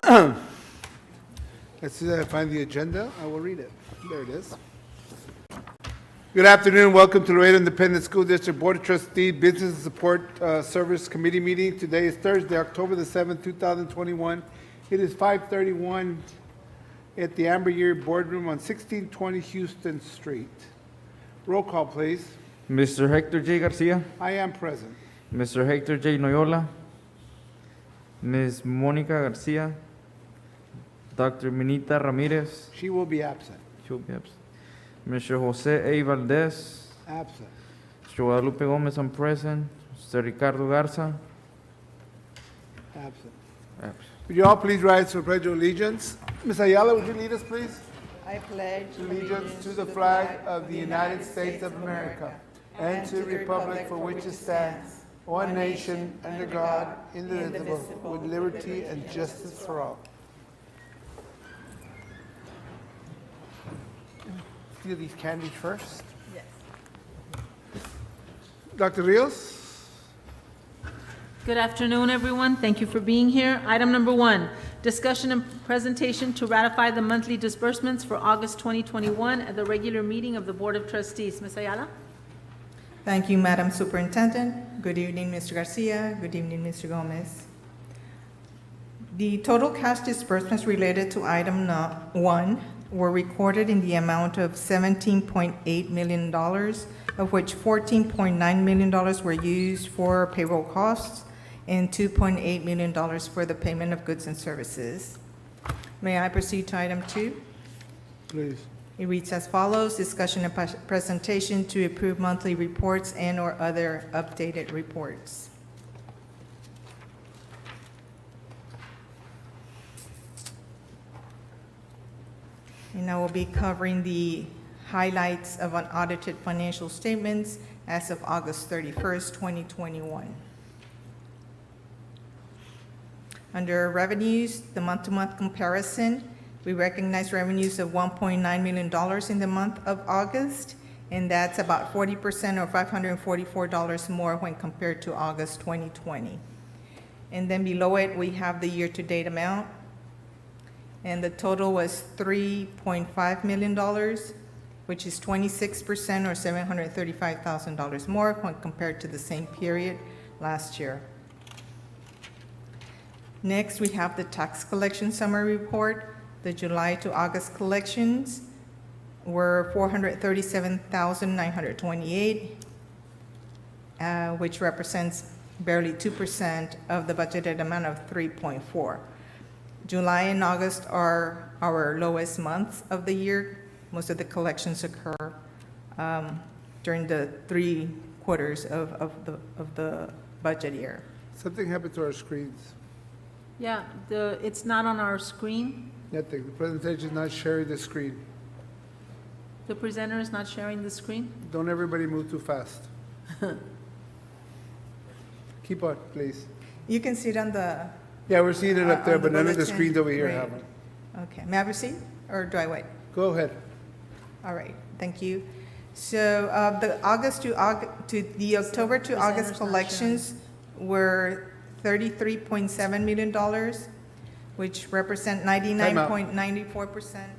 As soon as I find the agenda, I will read it. There it is. Good afternoon. Welcome to Laredo Independent School District Board of Trustees Business and Support Service Committee meeting. Today is Thursday, October the 7th, 2021. It is 5:31 at the Amber Yeary Boardroom on 1620 Houston Street. Roll call, please. Mr. Hector J. Garcia, I am present. Mr. Hector J. Noyola, Ms. Monica Garcia, Dr. Minita Ramirez, She will be absent. she'll be absent. Mr. Jose A. Valdez, Absent. Mr. Guadalupe Gomez, I'm present. Mr. Ricardo Garza, Absent. absent. Would you all please rise to the Pledge of Allegiance? Ms. Ayala, would you lead us, please? I pledge Allegiance to the flag of the United States of America and to the republic for which it stands, one nation, under God, indivisible, with liberty and justice for all. Few of these candies first. Yes. Dr. Rios? Good afternoon, everyone. Thank you for being here. Item number 1, discussion and presentation to ratify the monthly disbursements for August 2021 at the regular meeting of the Board of Trustees. Ms. Ayala? Thank you, Madam Superintendent. Good evening, Mr. Garcia. Good evening, Mr. Gomez. The total cash disbursements related to item 1 were recorded in the amount of $17.8 million, of which $14.9 million were used for payroll costs and $2.8 million for the payment of goods and services. May I proceed to item 2? Please. It reads as follows: discussion and presentation to approve monthly reports and/or other updated reports. And I will be covering the highlights of unaudited financial statements as of August 31st, 2021. Under revenues, the month-to-month comparison, we recognize revenues of $1.9 million in the month of August, and that's about 40% or $544 more when compared to August 2020. And then below it, we have the year-to-date amount, and the total was $3.5 million, which is 26% or $735,000 more when compared to the same period last year. Next, we have the tax collection summary report. The July to August collections were $437,928, which represents barely 2% of the budgeted amount of 3.4. July and August are our lowest months of the year. Most of the collections occur during the 3 quarters of the budget year. Something happened to our screens. Yeah, it's not on our screen. Nothing. The presentation is not sharing the screen. The presenter is not sharing the screen. Don't everybody move too fast. Keep on, please. You can see it on the... Yeah, we're seeing it up there, on the but none of the bulletin. screens over here Right. have it. Okay, may I proceed, or do I wait? Go ahead. All right, thank you. So the October to August Presenter's not collections were $33.7 million, which represent 99.94%.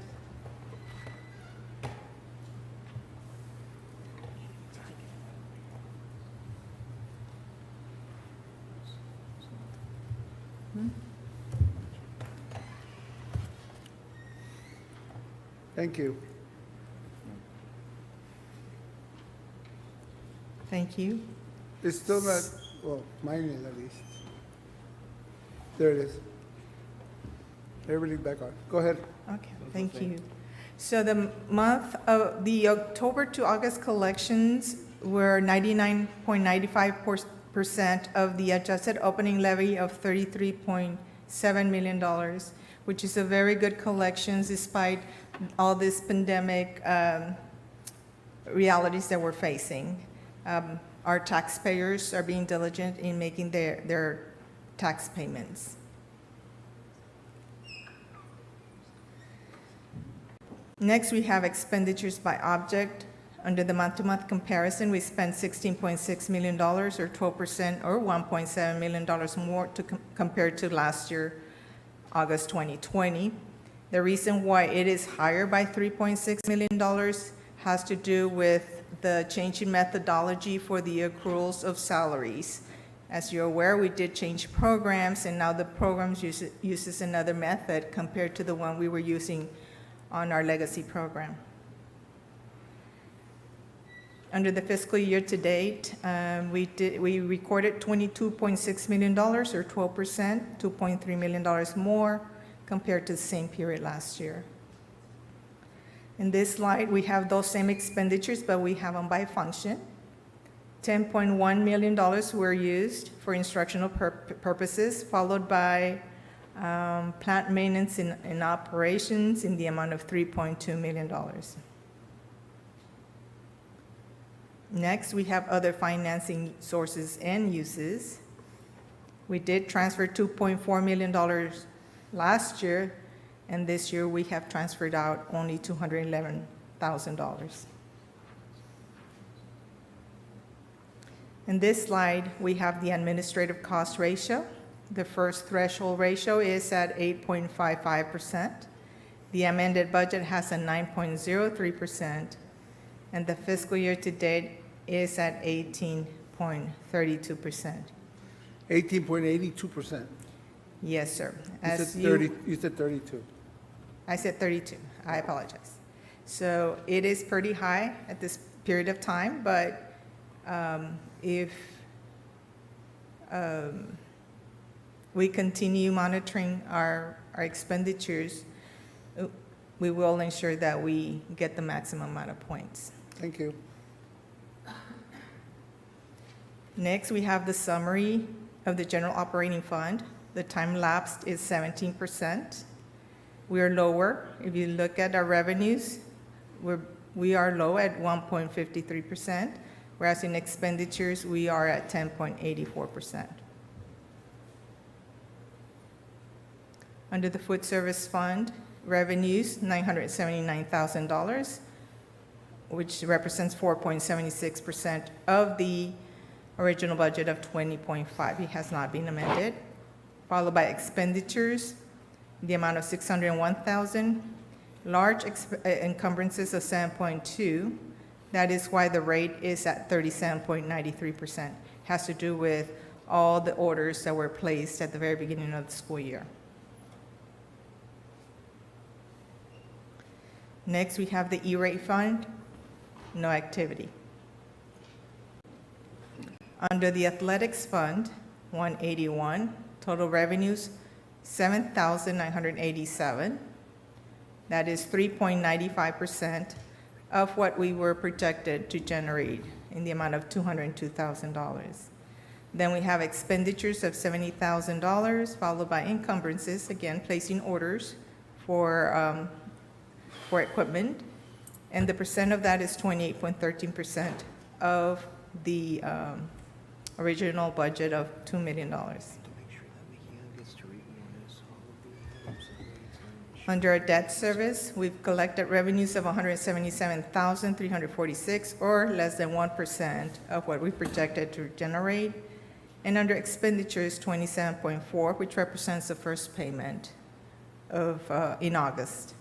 Thank you. Thank you. It's still not, well, mine is at least. There it is. Everybody's back on. Go ahead. Okay, thank you. So the October to August collections were 99.95% of the adjusted opening levy of $33.7 million, which is a very good collections despite all this pandemic realities that we're facing. Our taxpayers are being diligent in making their tax payments. Next, we have expenditures by object. Under the month-to-month comparison, we spent $16.6 million, or 12%, or $1.7 million more compared to last year. August 2020. The reason why it is higher by $3.6 million has to do with the change in methodology for the accruals of salaries. As you're aware, we did change programs, and now the programs uses another method compared to the one we were using on our legacy program. Under the fiscal year to date, we recorded $22.6 million, or 12%, $2.3 million more compared to the same period last year. In this slide, we have those same expenditures, but we have them by function. $10.1 million were used for instructional purposes, followed by plant maintenance and operations in the amount of $3.2 million. Next, we have other financing sources and uses. We did transfer $2.4 million last year, and this year we have transferred out only $211,000. In this slide, we have the administrative cost ratio. The first threshold ratio is at 8.55%. The amended budget has a 9.03%, and the fiscal year to date is at 18.32%. 18.82%. Yes, sir. You said 32. I said 32. I apologize. So it is pretty high at this period of time, but if we continue monitoring our expenditures, we will ensure that we get the maximum amount of points. Thank you. Next, we have the summary of the general operating fund. The time lapsed is 17%. We are lower. If you look at our revenues, we are low at 1.53%, whereas in expenditures, we are at 10.84%. Under the food service fund, revenues, $979,000, which represents 4.76% of the original budget of 20.5. It has not been amended. Followed by expenditures, the amount of $601,000, large encumbrances of 7.2. That is why the rate is at 37.93%. Has to do with all the orders that were placed at the very beginning of the school year. Next, we have the E-rate fund, no activity. Under the athletics fund, 181, total revenues, $7,987. That is 3.95% of what we were projected to generate in the amount of $202,000. Then we have expenditures of $70,000, followed by encumbrances, again, placing orders for equipment. And the percent of that is 28.13% of the original budget of $2 million. Under our debt service, we've collected revenues of $177,346, or less than 1% of what we projected to generate. And under expenditures, 27.4, which represents the first payment of in August.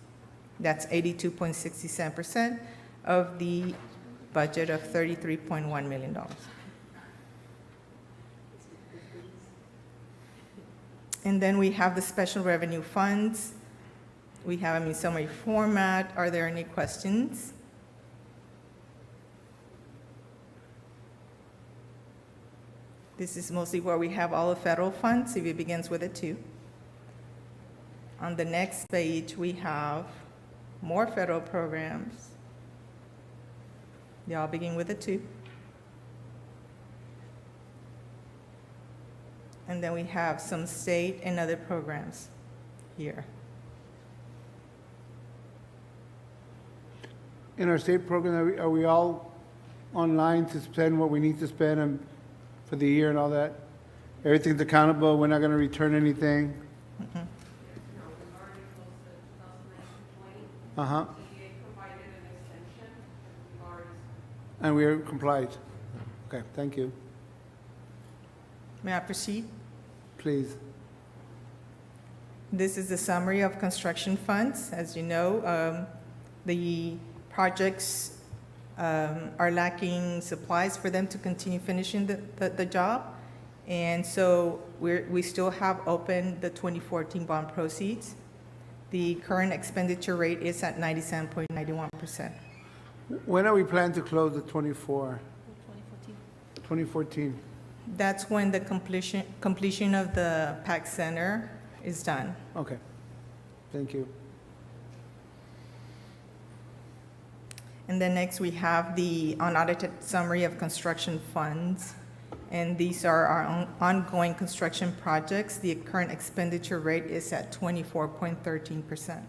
That's 82.67% of the budget of $33.1 million. And then we have the special revenue funds. We have them in summary format. Are there any questions? This is mostly where we have all the federal funds, if it begins with a 2. On the next page, we have more federal programs. They all begin with a 2. And then we have some state and other programs here. In our state program, are we all online to spend what we need to spend for the year and all that? Everything's accountable, we're not going to return anything? Mhm. Uh-huh. And we are complied? Okay, thank you. May I proceed? Please. This is the summary of construction funds. As you know, the projects are lacking supplies for them to continue finishing the job. And so we still have open the 2014 bond proceeds. The current expenditure rate is at 97.91%. When are we planning to close the 2014? That's when the completion of the PAC Center is done. Okay, thank you. And then next, we have the unaudited summary of construction funds. And these are our ongoing construction projects. The current expenditure rate is at 24.13%.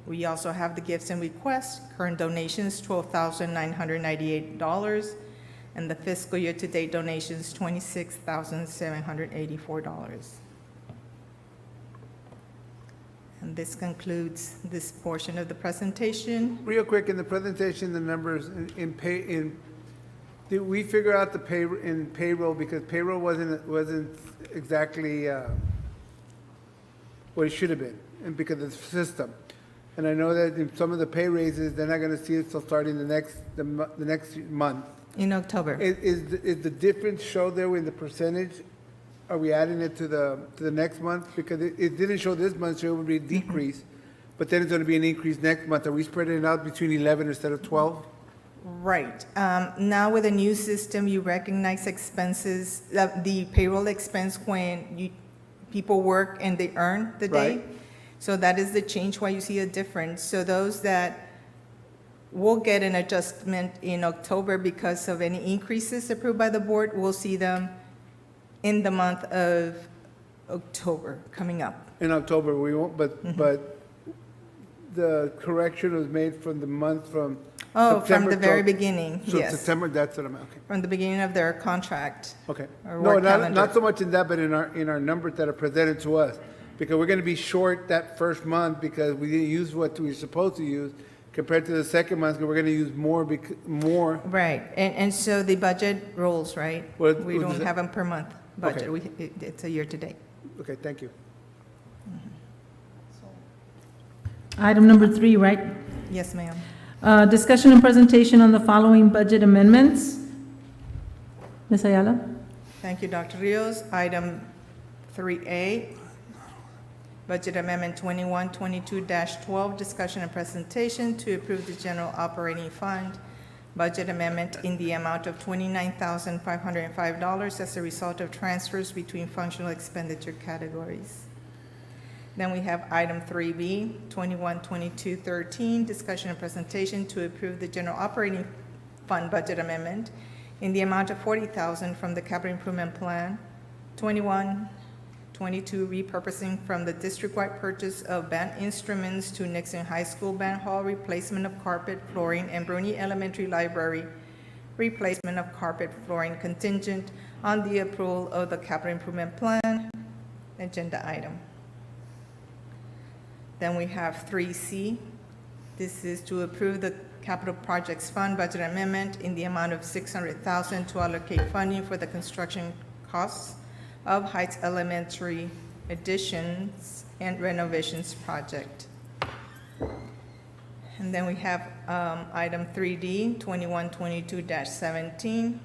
We also have the gifts and requests. Current donations, $12,998. And the fiscal year-to-date donations, $26,784. And this concludes this portion of the presentation. Real quick, in the presentation, the numbers did we figure out the payroll, because payroll wasn't exactly what it should have been, and because of the system. And I know that in some of the pay raises, they're not gonna see it till starting the next month. In October. Is the difference show there in the percentage? Are we adding it to the next month? Because it didn't show this month, so it would be a decrease, but then it's gonna be an increase next month. Are we spreading it out between 11 instead of 12? Right. Now with the new system, you recognize expenses, the payroll expense when people work and they earn the day. Right. So that is the change why you see a difference. So those that will get an adjustment in October because of any increases approved by the board, we'll see them in the month of October coming up. In October, we won't, but the correction was made from the month from Oh, from September the very till- beginning, So yes. September, that's what I'm, okay. From the beginning of their contract. Okay. Or No, work not calendar. so much in that, but in our numbers that are presented to us. Because we're gonna be short that first month because we didn't use what we were supposed to use compared to the second month, because we're gonna use more, more. Right, and so the budget rules, right? What- We what don't is it? have them per month budget, Okay. it's a year-to-date. Okay, thank you. Item number 3, right? Yes, ma'am. Discussion and presentation on the following budget amendments. Ms. Ayala? Thank you, Dr. Rios. Item 3A, Budget Amendment 2122-12, discussion and presentation to approve the general operating fund budget amendment in the amount of $29,505 as a result of transfers between functional expenditure categories. Then we have item 3B, 212213, discussion and presentation to approve the general operating fund budget amendment in the amount of $40,000 from the capital improvement plan, 2122 repurposing from the district-wide purchase of band instruments to Nixon High School Band Hall, replacement of carpet, flooring, and Bruni Elementary Library, replacement of carpet, flooring contingent on the approval of the capital improvement plan, agenda item. Then we have 3C. This is to approve the Capital Projects Fund budget amendment in the amount of $600,000 to allocate funding for the construction costs of Heights Elementary additions and renovations project. And then we have item 3D, 2122-17.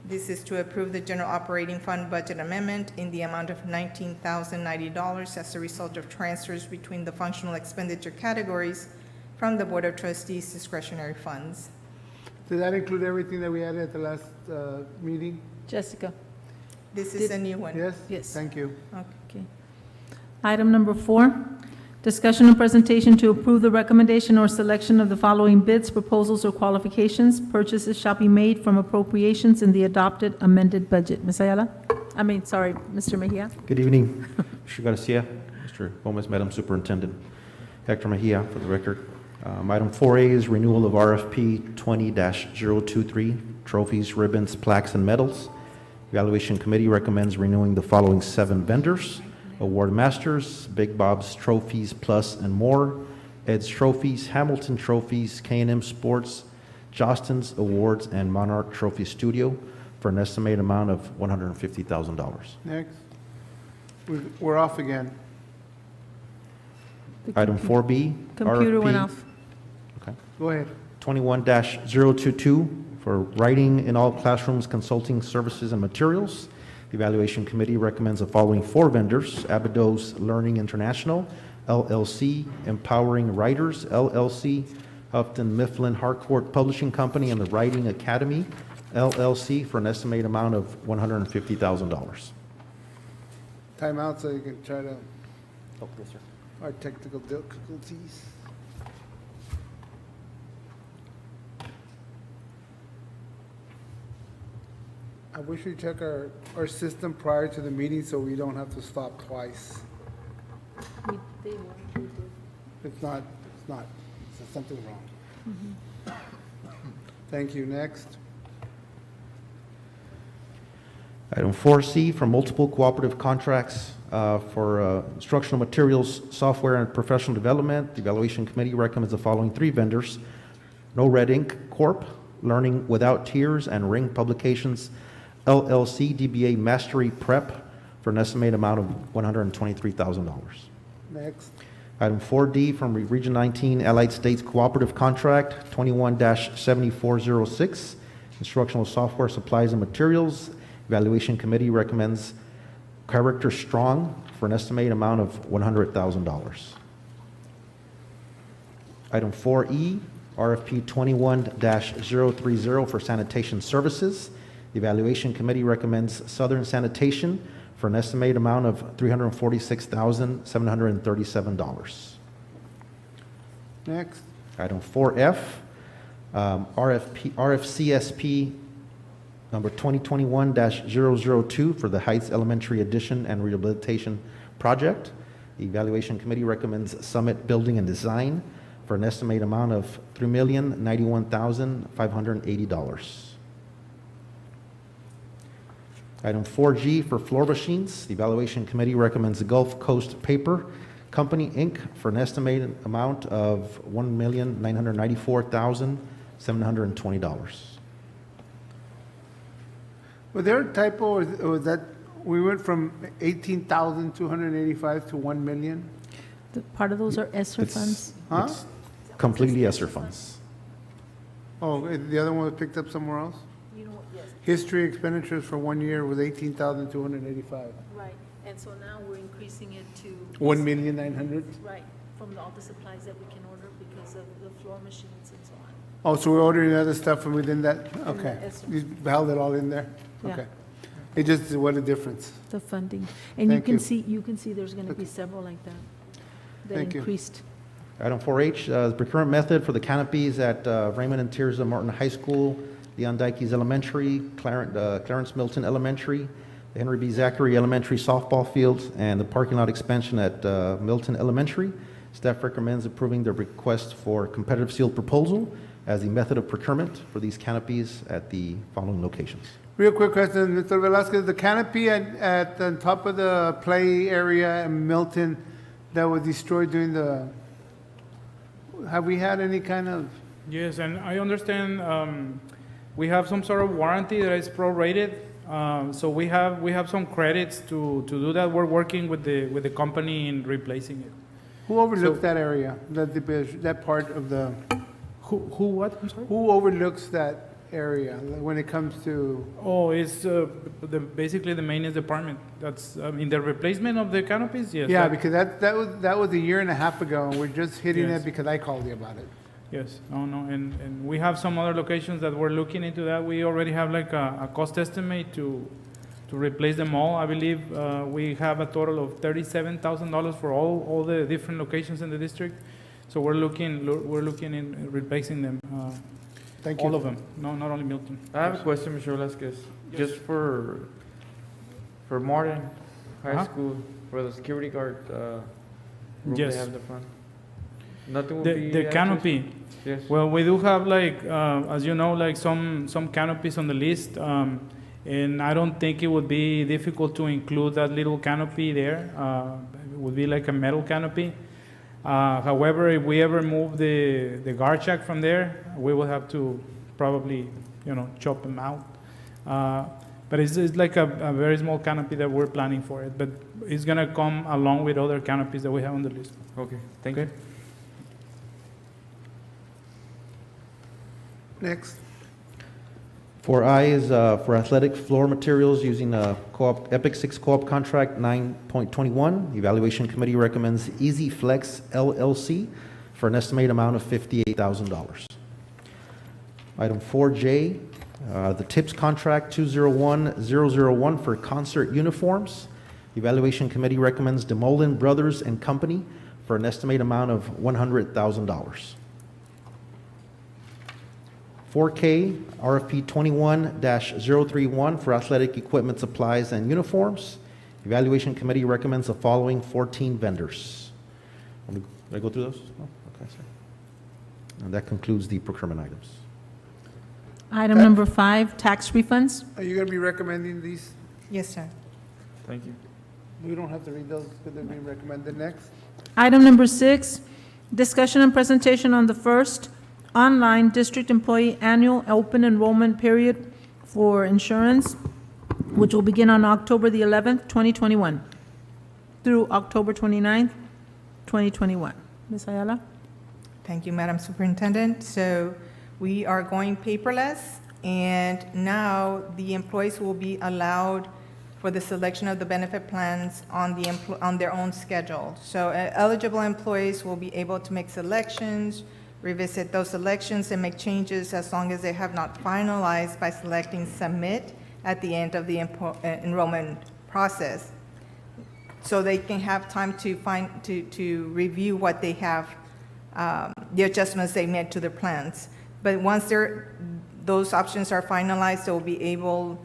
This is to approve the general operating fund budget amendment in the amount of $19,090 as a result of transfers between the functional expenditure categories from the Board of Trustees discretionary funds. Did that include everything that we had at the last meeting? Jessica? This is a new one. Yes? Yes. Thank you. Okay. Item number 4, discussion and presentation to approve the recommendation or selection of the following bids, proposals, or qualifications. Purchases shall be made from appropriations in the adopted amended budget. Ms. Ayala? Mr. Mejia? Good evening, Mr. Garcia, Mr. Gomez, Madam Superintendent. Hector Mejia, for the record. Item 4A is renewal of RFP 20-023, trophies, ribbons, plaques, and medals. Evaluation Committee recommends renewing the following 7 vendors: Award Masters, Big Bob's Trophies Plus and More, Ed's Trophies, Hamilton Trophies, K&M Sports, Jostens Awards, and Monarch Trophy Studio for an estimated amount of $150,000. Next. We're off again. Item 4B. Computer went RFP off. Okay. Go ahead. 21-022 for Writing in All Classrooms Consulting Services and Materials. The Evaluation Committee recommends the following 4 vendors: Abydos Learning International, LLC, Empowering Writers, LLC, Houghton Mifflin Harcourt Publishing Company, and the Writing Academy, LLC, for an estimated amount of $150,000. Time out so you can try to, Oh, yes, sir. our technical difficulties. I wish we check our system prior to the meeting so we don't have to stop twice. It's not, there's something wrong. Thank you. Next. Item 4C, for multiple cooperative contracts for instructional materials, software, and professional development. The Evaluation Committee recommends the following 3 vendors: No Red Ink Corp., Learning Without Tears, and Ring Publications, LLC, DBA Mastery Prep, for an estimated amount of $123,000. Next. Item 4D, from Region 19 Allied States Cooperative Contract 21-7406, instructional software, supplies, and materials. Evaluation Committee recommends Character Strong for an estimated amount of $100,000. Item 4E, RFP 21-030 for sanitation services. The Evaluation Committee recommends Southern Sanitation for an estimated amount of $346,737. Next. Item 4F, RFCSP number 2021-002 for the Heights Elementary Addition and Rehabilitation Project. The Evaluation Committee recommends Summit Building and Design for an estimated amount of $3,091,580. Item 4G, for floor machines. The Evaluation Committee recommends the Gulf Coast Paper Company, Inc. for an estimated amount of $1,994,720. Was there a typo, or was that, we went from 18,285 to 1 million? Part of those are ESSER It's- funds. Huh? It's completely ESSER funds. Oh, the other one was picked up somewhere else? History expenditures for 1 year was 18,285. Right, and so now we're increasing it to. 1,900,000? Right, from all the supplies that we can order because of the floor machines and so on. Oh, so we're ordering other stuff from within that? Okay. Yes, sir. You held it all in there? Yeah. Okay. It just, what a difference. The funding. And you Thank you. can see there's going to be several like that, that Thank you. increased. Item 4H, the procurement method for the canopies at Raymond and Tirza Martin High School, Leon Dikes Elementary, Clarence Milton Elementary, the Henry B. Zachary Elementary softball fields, and the parking lot expansion at Milton Elementary. Staff recommends approving the request for competitive sealed proposal as the method of procurement for these canopies at the following locations. Real quick question, Mr. Velasquez, the canopy at the top of the play area in Milton that was destroyed during the, have we had any kind of, Yes, and I understand we have some sort of warranty that is prorated. So we have some credits to do that. We're working with the company in replacing it. who overlooks So- that area, that part of the, Who what? I'm sorry. who overlooks that area when it comes to, Oh, it's basically the maintenance department. That's in the replacement of the canopies. Yes. yeah, because that was a year and a half ago, and we're just hitting Yes. it because I called you about it. Yes. Oh no, and we have some other locations that we're looking into that. We already have like a cost estimate to replace them all. I believe we have a total of $37,000 for all the different locations in the district. So we're looking in replacing them. Thank you. All of them. No, not only Milton. I have a question, Mr. Velasquez. Just for Martin High Uh-huh. School, for the security guard, room Yes. they have in the front. Nothing will be. The added? canopy. Yes. Well, we do have like, as you know, like some canopies on the list, and I don't think it would be difficult to include that little canopy there. It would be like a metal canopy. However, if we ever move the guard shack from there, we will have to probably, chop them out. But it's like a very small canopy that we're planning for it, but it's gonna come along with other canopies that we have on the list. Okay, thank you. Okay. Next. 4I is for athletic floor materials using a co-op, Epic 6 co-op contract 9.21. Evaluation Committee recommends Easy Flex LLC for an estimated amount of $58,000. Item 4J, the TIPS contract 201001 for concert uniforms. Evaluation Committee recommends DeMolin Brothers and Company for an estimated amount of $100,000. 4K, RFP 21-031 for athletic equipment, supplies, and uniforms. Evaluation Committee recommends the following 14 vendors. Did I go through those? Oh, okay, sorry. And that concludes the procurement items. Item number 5, tax refunds. Are you going to be recommending these? Yes, sir. Thank you. We don't have to read those because they're being recommended next. Item number 6, discussion and presentation on the first online district employee annual open enrollment period for insurance, which will begin on October the 11th, 2021, through October 29th, 2021. Ms. Ayala? Thank you, Madam Superintendent. So we are going paperless, and now the employees will be allowed for the selection of the benefit plans on their own schedule. So eligible employees will be able to make selections, revisit those selections, and make changes as long as they have not finalized by selecting submit at the end of the enrollment process. So they can have time to review what they have, the adjustments they made to their plans. But once those options are finalized, they'll be able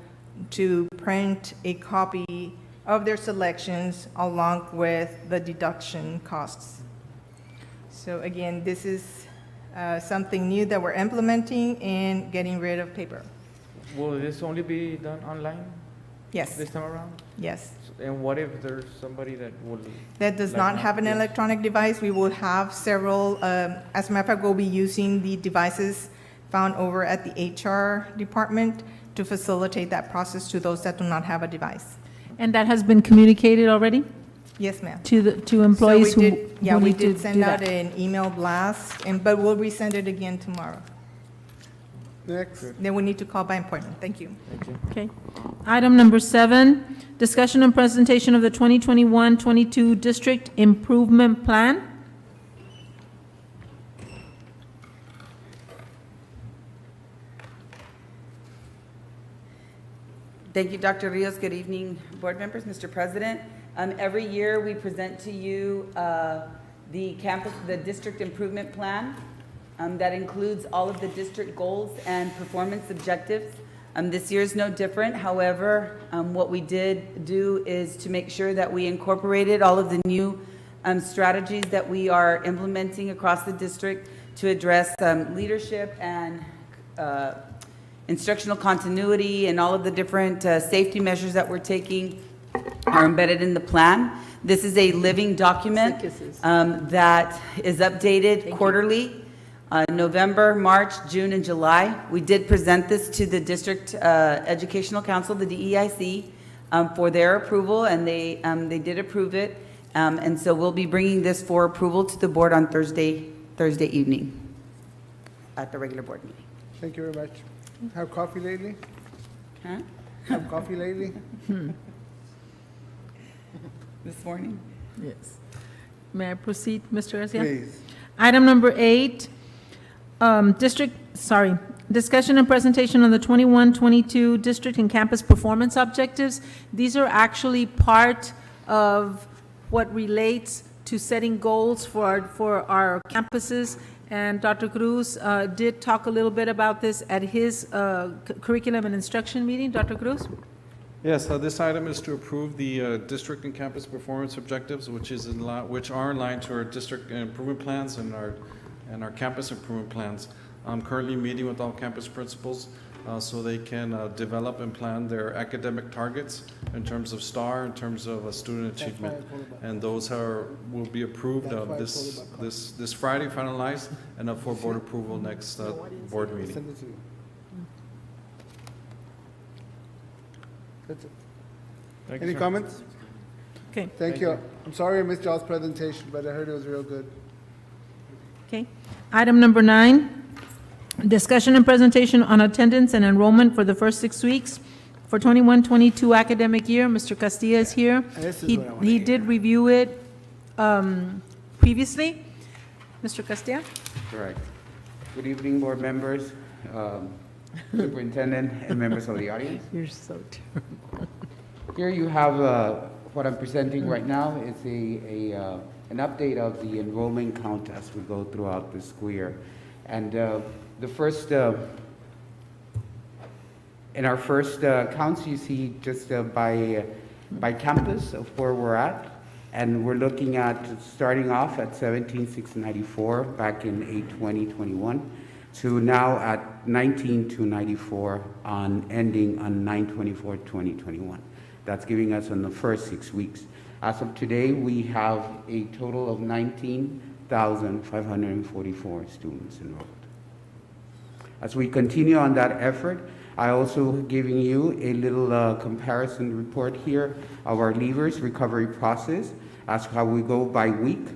to print a copy of their selections along with the deduction costs. So again, this is something new that we're implementing and getting rid of paper. Will this only be done online Yes, this time around? yes. And what if there's somebody that would? That does like not have an yeah. electronic device. We will have several, as a matter of fact, we'll be using the devices found over at the HR department to facilitate that process to those that do not have a device. And that has been communicated already Yes, ma'am. to employees So who we did, yeah, who we need to did send do out that? an email blast, but we'll resend it again tomorrow. Next. Then we need to call by appointment. Thank you. Thank you. Okay. Item number 7, discussion and presentation of the 2021-22 District Improvement Plan. Thank you, Dr. Rios. Good evening, board members, Mr. President. Every year, we present to you the district improvement plan that includes all of the district goals and performance objectives. This year is no different. However, what we did do is to make sure that we incorporated all of the new strategies that we are implementing across the district to address leadership and instructional continuity, and all of the different safety measures that we're taking are embedded in the plan. This is a living document that is updated quarterly, November, March, June, and July. We did present this to the District Educational Council, the DEIC, for their approval, and they did approve it. And so we'll be bringing this for approval to the board on Thursday evening at the regular board meeting. Thank you very much. Have coffee lately? Huh? Have coffee lately? This morning? Yes. May I proceed, Mr. Garcia? Please. Item number 8, discussion and presentation on the 21-22 district and campus performance objectives. These are actually part of what relates to setting goals for our campuses. And Dr. Cruz did talk a little bit about this at his curriculum and instruction meeting. Dr. Cruz? Yes, this item is to approve the district and campus performance objectives, which are in line to our district improvement plans and our campus improvement plans. I'm currently meeting with all campus principals so they can develop and plan their academic targets in terms of STAR, in terms of student achievement, and those will be approved this Friday, finalized, and up for board approval next board meeting. Send it to you. That's it. Thank you, Any sir. comments? Okay. Thank you. I'm sorry I missed y'all's presentation, but I heard it was real good. Okay. Item number 9, discussion and presentation on attendance and enrollment for the first 6 weeks for 21-22 academic year. Mr. Castilla is here. This is He what I wanna he hear. did review it previously. Mr. Castilla? Correct. Good evening, board members, superintendent, and members of the audience. You're so terrible. Here you have what I'm presenting right now is an update of the enrollment count as we go throughout the school year. And the first, in our first counts, you see just by campus of where we're at. And we're looking at starting off at 17,694 back in 8/20/21 to now at 19,294 on ending on 9/24/2021. That's giving us on the first 6 weeks. As of today, we have a total of 19,544 students enrolled. As we continue on that effort, I also giving you a little comparison report here of our leavers recovery process as how we go by week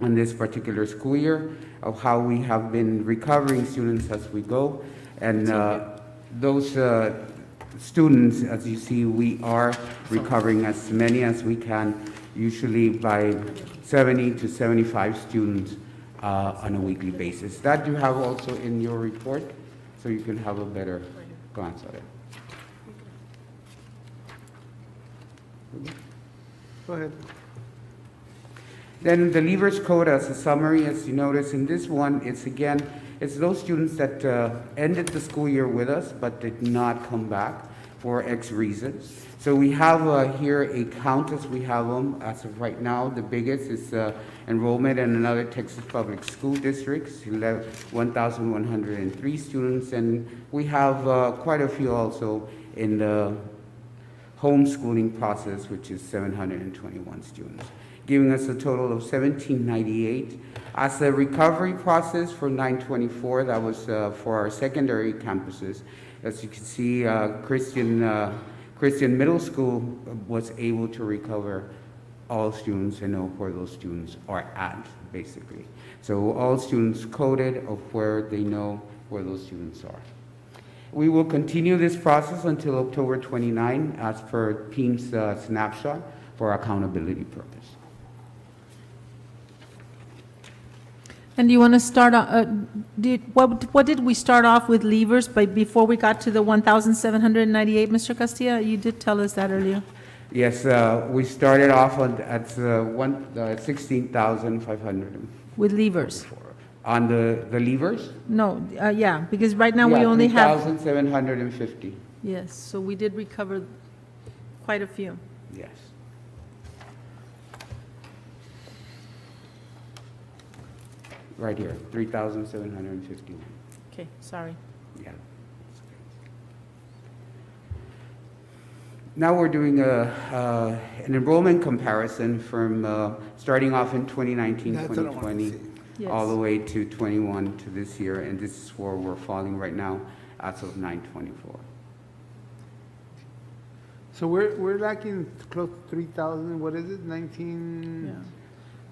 on this particular school year, of how we have been recovering students as we go. And those students, as you see, we are recovering as many as we can, usually by 70 to 75 students on a weekly basis. That you have also in your report, so you can have a better glance at it. Go ahead. Then the leavers code as a summary, as you notice in this one, it's those students that ended the school year with us but did not come back for X reasons. So we have here a count as we have them as of right now. The biggest is enrollment in another Texas public school districts, 1,103 students, and we have quite a few also in the homeschooling process, which is 721 students, giving us a total of 1,798. As a recovery process for 924, that was for our secondary campuses. As you can see, Christian Middle School was able to recover all students and know where those students are at, basically. So all students coded of where they know where those students are. We will continue this process until October 29 as per Team's snapshot for accountability purpose. And do you want to start, what did we start off with leavers before we got to the 1,798, Mr. Castilla? You did tell us that earlier. Yes, we started off at 16,500. With leavers? On the leavers? No, yeah, because right now we only have, 3,750, yes, so we did recover quite a few. yes. Right here, 3,751, Okay, sorry. yeah. Now we're doing an enrollment comparison from starting off in 2019, That's what I wanted to 2020, see. Yes. all the way to 21 to this year, and this is where we're falling right now as of 9/24. So we're lacking close to 3,000, what is it, 19,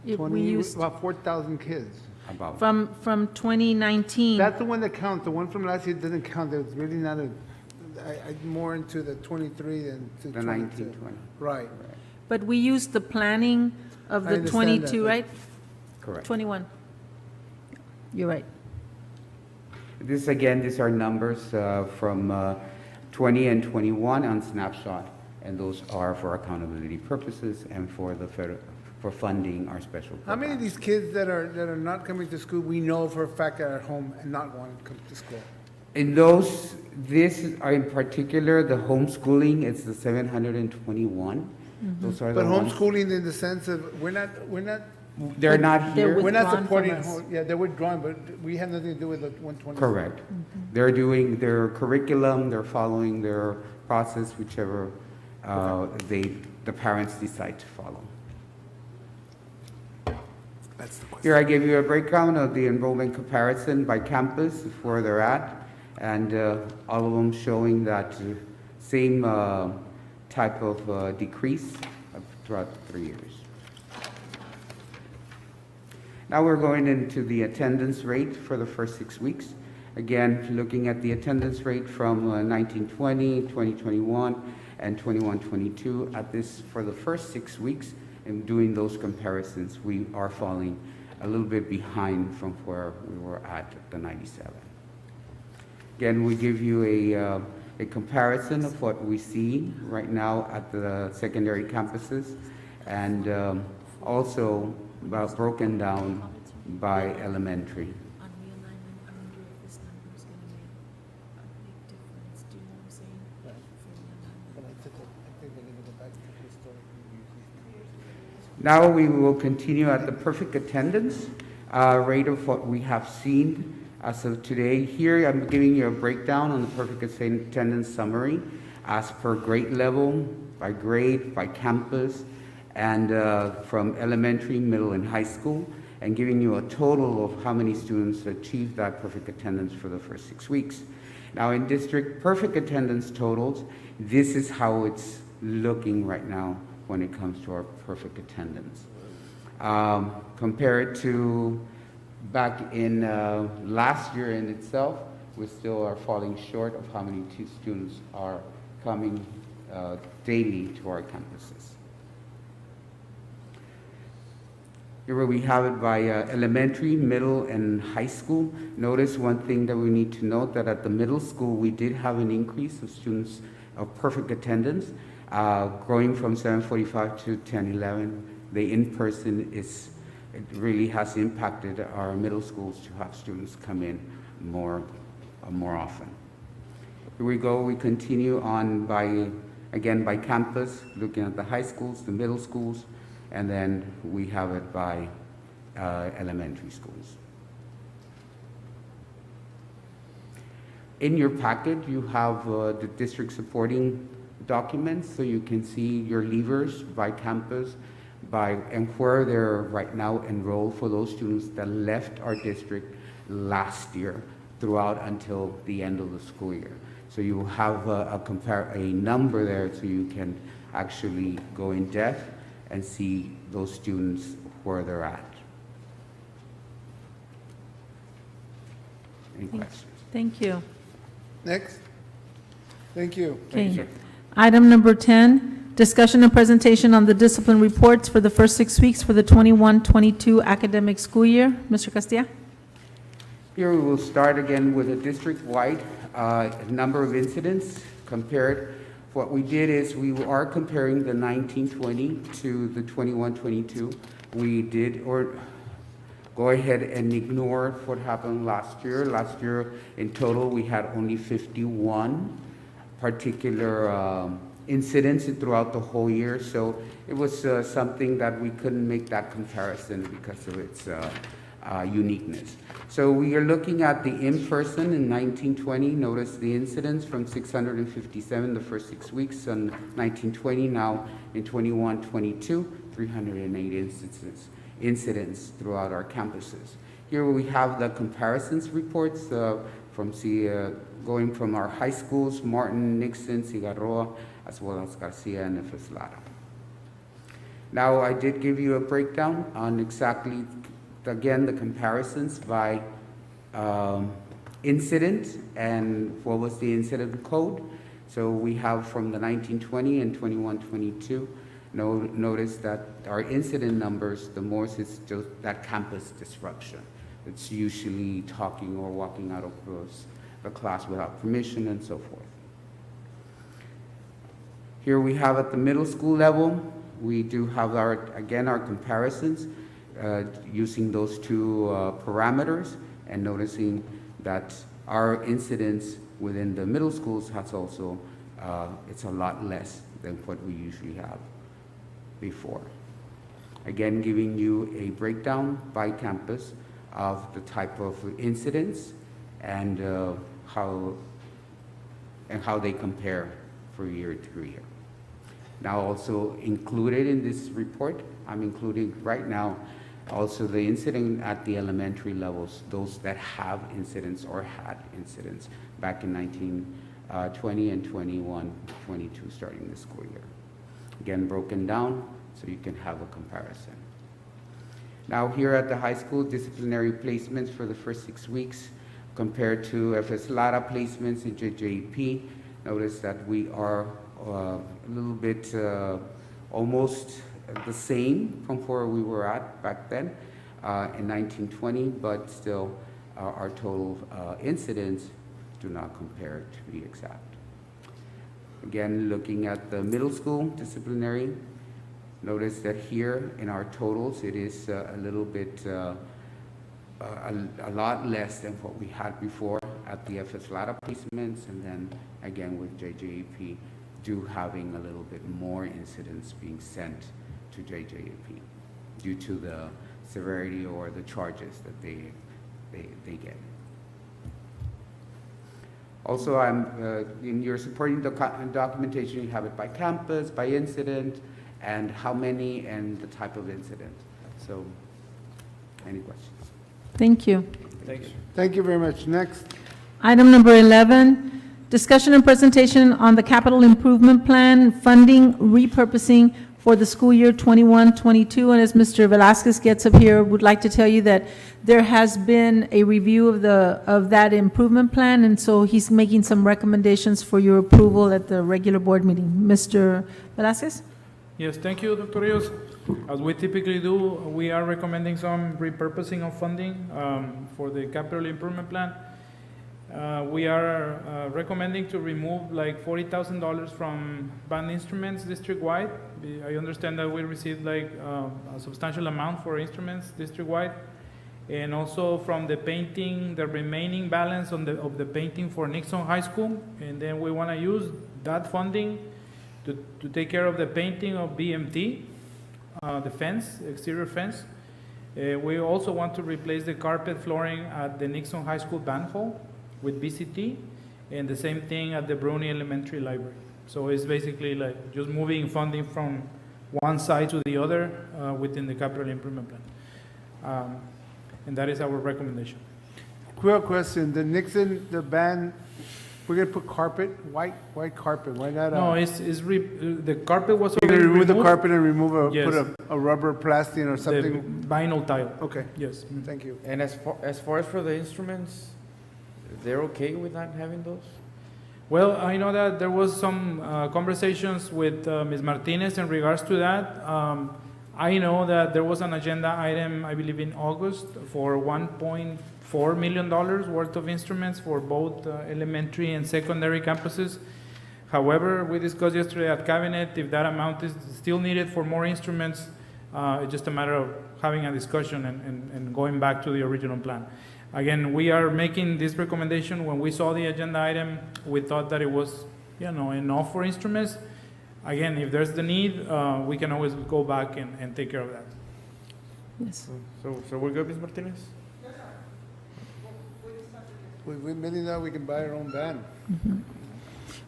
If we 20, used, about 4,000 kids. About from 2019, That's the one that counts. The one from last year doesn't count. There's really not I'm more into the 23 than to the 22. 1920. Right. but we used the planning of I the understand that, 22, but- right? Correct. 21. You're right. This, again, these are numbers from 20 and 21 on snapshot, and those are for accountability purposes and for the federal, for funding our special How many of programs. these kids that are not coming to school, we know for a fact are at home and not wanting to come to school? In those, this are in particular, the homeschooling, it's the 721. Those are the But ones. homeschooling in the sense of, we're not, They're not They're here. we're not withdrawn from supporting, us. yeah, they're withdrawn, but we have nothing to do with the 120. Correct. They're doing their curriculum, they're following their process, whichever the parents decide to follow. That's the question. Here I give you a breakdown of the enrollment comparison by campus, where they're at, and all of them showing that Same type of decrease throughout the 3 years. Now we're going into the attendance rate for the first 6 weeks. Again, looking at the attendance rate from 1920, 2021, and 21-22 at this for the first 6 weeks, and doing those comparisons, we are falling a little bit behind from where we were at the 97. Again, we give you a comparison of what we see right now at the secondary campuses, and also broken down by elementary. On realignment, I wonder if this number is gonna make a big difference, do you know what I'm saying? For realignment. Now we will continue at the perfect attendance rate of what we have seen as of today. Here I'm giving you a breakdown on the perfect attendance summary as per grade level, by campus, and from elementary, middle, and high school, and giving you a total of how many students achieved that perfect attendance for the first 6 weeks. Now in district perfect attendance totals, this is how it's looking right now when it comes to our perfect attendance. Compare it to back in last year in itself, we still are falling short of how many students are coming daily to our campuses. Here we have it by elementary, middle, and high school. Notice one thing that we need to note, that at the middle school we did have an increase of students of perfect attendance, growing from 745 to 1011. The in-person it really has impacted our middle schools to have students come in more often. Here we go, we continue on by campus, looking at the high schools, the middle schools, and then we have it by elementary schools. In your packet, you have the district supporting documents, so you can see your levers by campus, and where they're right now enrolled for those students that left our district last year throughout until the end of the school year. So you have a number there, so you can actually go in depth and see those students where they're at. Any questions? Thank you. Next. Thank you. Okay. Item number 10, discussion and presentation on the discipline reports for the first 6 weeks for the 21-22 academic school year. Mr. Castilla? Here we will start again with a district-wide number of incidents compared. What we did is we are comparing the 19-20 to the 21-22. We did go ahead and ignore what happened last year. Last year, in total, we had only 51 particular incidents throughout the whole year. So it was something that we couldn't make that comparison because of its uniqueness. So we are looking at the in-person in 19-20. Notice the incidents from 657 the first 6 weeks on 19-20. Now in 21-22, 308 incidents throughout our campuses. Here we have the comparisons reports from going from our high schools, Martin, Nixon, Cigarroa, as well as Garcia and F.S. Lara. Now I did give you a breakdown on exactly, again, the comparisons by incident and what was the incident code. So we have from the 19-20 and 21-22. Notice that our incident numbers, the most is just that campus disruption. It's usually talking or walking out of the class without permission and so forth. Here we have at the middle school level, we do have our comparisons using those two parameters, and noticing that our incidence within the middle schools has also, it's a lot less than what we usually have before. Again, giving you a breakdown by campus of the type of incidents and how they compare for year to year. Now also included in this report, I'm including right now also the incident at the elementary levels, those that have incidents or had incidents back in 20 and 21, 22 starting this school year. Again, broken down so you can have a comparison. Now here at the high school, disciplinary placements for the first 6 weeks compared to FS Lara placements in JJEP. Notice that we are a little bit almost the same from where we were at back then in 1920, but still our total incidents do not compare, to be exact. Again, looking at the middle school disciplinary, notice that here in our totals, it is a little bit, a lot less than what we had before at the FS Lara placements, and then again with JJEP, having a little bit more incidents being sent to JJEP due to the severity or the charges that they get. Also, in your supporting documentation, you have it by campus, by incident, and how many, and the type of incident. So, any questions? Thank you. Thanks. Thank you very much. Next. Item number 11, discussion and presentation on the capital improvement plan, funding, repurposing for the school year 21-22. And as Mr. Velasquez gets up here, would like to tell you that there has been a review of that improvement plan, and so he's making some recommendations for your approval at the regular board meeting. Mr. Velasquez? Yes, thank you, Dr. Rios. As we typically do, we are recommending some repurposing of funding for the capital improvement plan. We are recommending to remove like $40,000 from band instruments district-wide. I understand that we received like a substantial amount for instruments district-wide. And also from the painting, the remaining balance of the painting for Nixon High School. And then we want to use that funding to take care of the painting of BMT, the fence, exterior fence. We also want to replace the carpet flooring at the Nixon High School band hall with BCT, and the same thing at the Bruni Elementary Library. So it's basically like just moving funding from one side to the other within the capital improvement plan. And that is our recommendation. Quick question, the Nixon, the band, we're gonna put carpet, white carpet, why not? No, the carpet was You're already gonna remove the removed. carpet and remove Yes. put a rubber plastic or The something? vinyl tile. Okay, Yes. thank you. And as far as for the instruments, they're okay with not having those? Well, I know that there was some conversations with Ms. Martinez in regards to that. I know that there was an agenda item, I believe in August, for $1.4 million worth of instruments for both elementary and secondary campuses. However, we discussed yesterday at Cabinet, if that amount is still needed for more instruments, it's just a matter of having a discussion and going back to the original plan. Again, we are making this recommendation. When we saw the agenda item, we thought that it was, enough for instruments. Again, if there's the need, we can always go back and take care of that. Yes. So we're good, Ms. Martinez? With $1 million, we can buy our own band.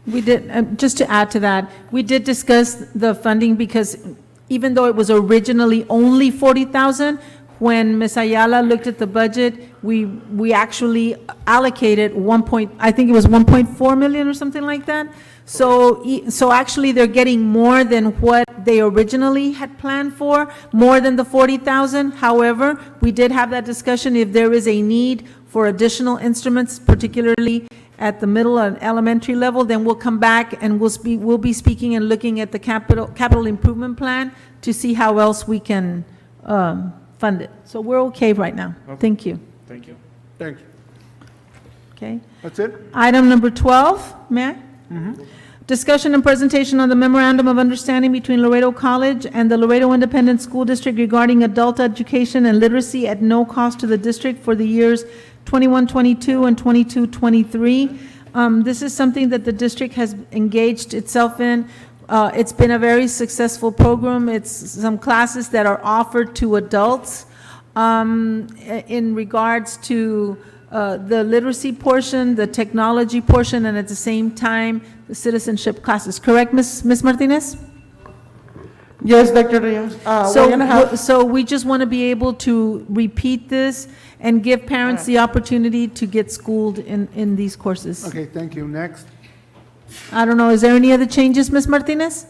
We did, just to add to that, we did discuss the funding because even though it was originally only 40,000, when Ms. Ayala looked at the budget, we actually allocated I think it was 1.4 million or something like that. So actually they're getting more than what they originally had planned for, more than the 40,000. However, we did have that discussion. If there is a need for additional instruments, particularly at the middle and elementary level, then we'll come back and we'll be speaking and looking at the capital improvement plan to see how else we can fund it. So we're okay right now. Okay. Thank you. Thank you. Thanks. Okay. That's it? Item number 12, may I? Discussion and presentation on the memorandum of understanding between Laredo College and the Laredo Independent School District regarding adult education and literacy at no cost to the district for the years 21-22 and 22-23. This is something that the district has engaged itself in. It's been a very successful program. It's some classes that are offered to adults in regards to the literacy portion, the technology portion, and at the same time, the citizenship classes. Correct, Ms. Martinez? Yes, Dr. Rios. We're gonna have. So we just want to be able to repeat this and give parents the opportunity to get schooled in these courses. Okay, thank you. Next. I don't know, is there any other changes, Ms. Martinez?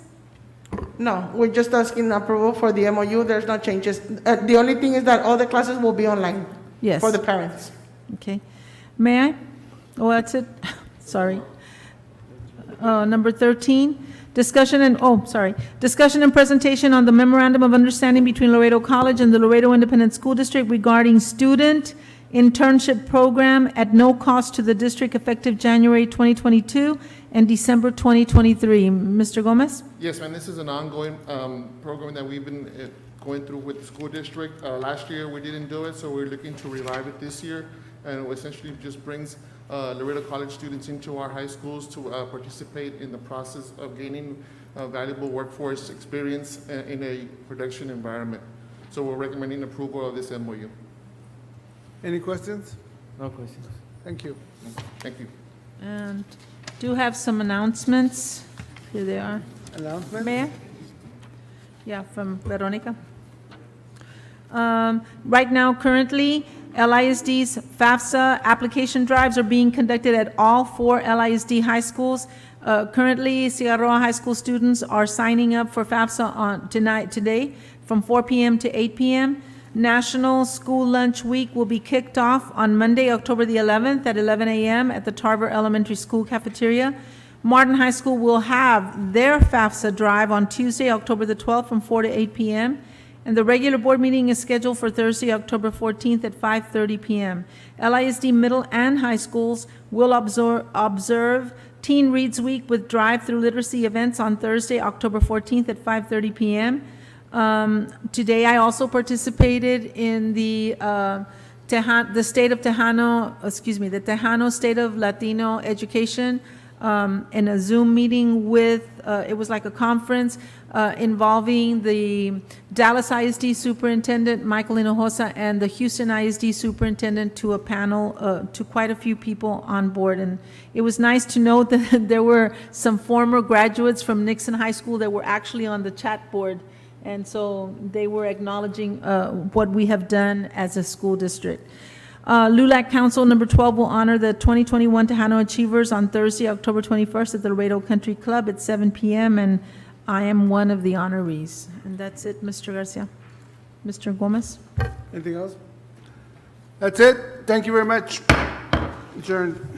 No, we're just asking approval for the MOU. There's no changes. The only thing is that all the classes will be online Yes. for the parents. Okay. May I? Oh, that's it? Sorry. Number 13, discussion and presentation on the memorandum of understanding between Laredo College and the Laredo Independent School District regarding student internship program at no cost to the district effective January 2022 and December 2023. Mr. Gomez? Yes, ma'am, this is an ongoing program that we've been going through with the school district. Last year, we didn't do it, so we're looking to revive it this year. And it essentially just brings Laredo College students into our high schools to participate in the process of gaining valuable workforce experience in a production environment. So we're recommending approval of this MOU. Any questions? No questions. Thank you. Thank you. And do have some announcements. Here they are. Announcement? Mayor? Yeah, from Veronica. Right now, currently, LISD's FAFSA application drives are being conducted at all 4 LISD high schools. Currently, Cigarroa High School students are signing up for FAFSA on today from 4 p.m. to 8 p.m. National School Lunch Week will be kicked off on Monday, October the 11th at 11 a.m. at the Tarver Elementary School cafeteria. Martin High School will have their FAFSA drive on Tuesday, October the 12th from 4 to 8 p.m. And the regular board meeting is scheduled for Thursday, October 14th at 5:30 p.m. LISD middle and high schools will observe Teen Reads Week with drive-through literacy events on Thursday, October 14th at 5:30 p.m. Today, I also participated in the Tejano State of Latino Education in a Zoom meeting with, it was like a conference involving the Dallas ISD Superintendent, Michael Hinojosa, and the Houston ISD Superintendent to a panel, to quite a few people on board. And it was nice to note that there were some former graduates from Nixon High School that were actually on the chat board. And so they were acknowledging what we have done as a school district. LULAC Council number 12 will honor the 2021 Tejano Achievers on Thursday, October 21st at the Laredo Country Club at 7 p.m. And I am one of the honorees. And that's it, Mr. Garcia. Mr. Gomez? Anything else? That's it. Thank you very much. Adjourned.